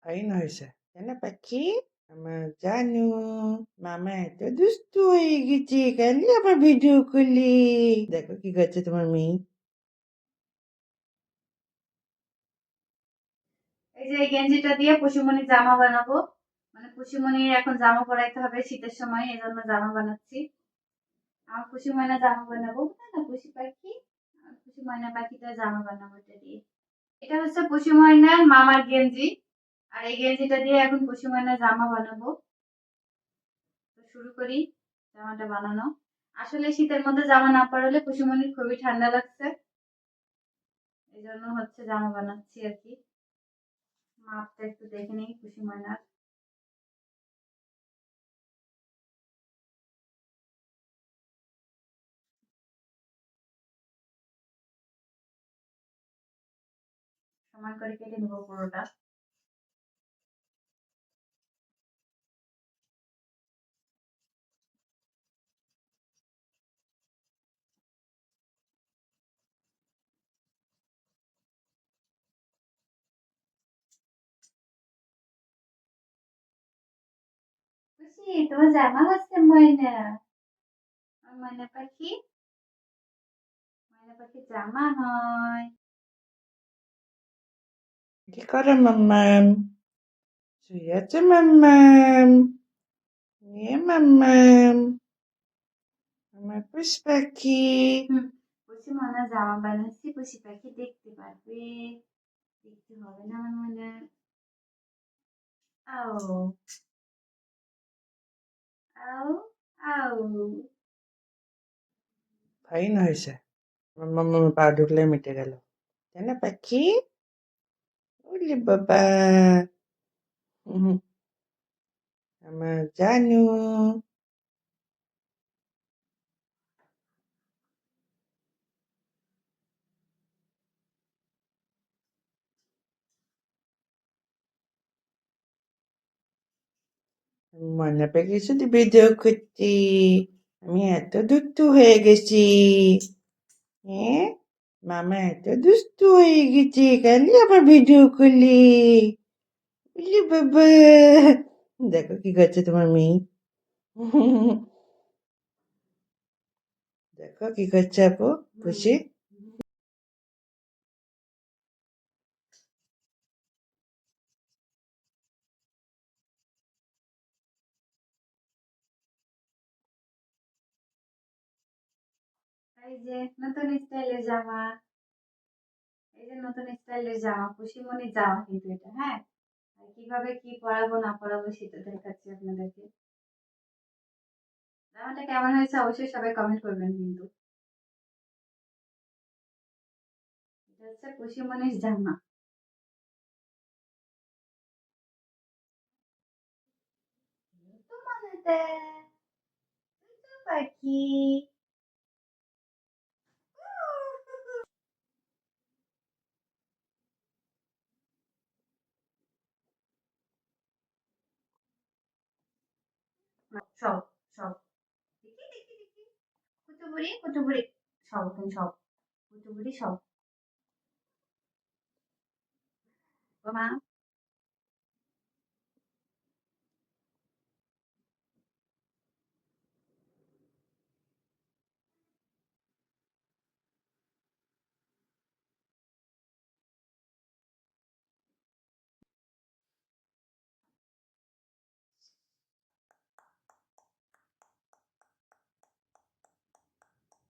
Fine হয়েছে তাই না পাখি? আমার জানু মামা এত দুষ্টু হয়ে গেছে, কালি আবার ভিডিও করলি। দেখো কি করছে তোমার মেয়ে। এই যে এই গেঞ্জিটা দিয়ে পুষিমণির জামা বানাবো। মানে পুষিমণির এখন জামা পরাইতে হবে শীতের সময়, এই জন্য জামা বানাচ্ছি। আমার খুশি ময়না জামা বানাবো, তাই না খুশি পাখি? আমার খুশি ময়না পাখিটা জামা বানাবো এটা দিয়ে। এটা হচ্ছে খুশি ময়নার মামার গেঞ্জি, আর এই গেঞ্জিটা দিয়ে এখন খুশি ময়নার জামা বানাবো। তো শুরু করি জামাটা বানানো। আসলে শীতের মধ্যে জামা না পরালে খুশিমণির খুবই ঠান্ডা লাগছে, এই জন্য হচ্ছে জামা বানাচ্ছি আর কি। মাপটা একটু দেখে নিই খুশি ময়নার। সমান করে কেটে নিব পুরোটা। খুশি তোমার জামা হচ্ছে ময়না, আমার ময়না পাখি, ময়না পাখি জামা হয়। কি করে মাম্মাম? শুয়ে আছে মাম্মাম? নিয়ে মাম্মাম আমার পুষ পাখি। খুশি ময়না জামা বানাচ্ছি, খুশি পাখি দেখতে পারবে, দেখতে হবে না আমার ময়না। আও আও আও। ফাইন হয়েছে, আমার মাম্মাম পা ঢুকলে মিটে গেল তাই না পাখি? ওলে বাবা। হুম, আমার জানু মনে পেয়ে শুধু ভিডিও করছি, আমি এত দুষ্টু হয়ে গেছি। হ্যাঁ, মামা এত দুষ্টু হয়ে গেছে, কালি আবার ভিডিও করলি। বলি বাবা। দেখো কি করছে তোমার মেয়ে। দেখো কি করছে আপু খুশি। এই যে নতুন স্টাইলের জামা, এই যে নতুন স্টাইলের জামা, খুশিমণির জামা কিন্তু এটা, হ্যাঁ। আর কিভাবে কি পরাবো না পরাবো সেটা দেখাচ্ছি আপনাদেরকে। জামাটা কেমন হয়েছে অবশ্যই সবাই কমেন্ট করবেন কিন্তু। এটা হচ্ছে খুশিমণির জামা। তোমাদের পাখি। সব সব দেখি দেখি দেখি, কুতুবুড়ি কুতুবুড়ি, সব তুমি সব, কুতুবুড়ি সব। ও মা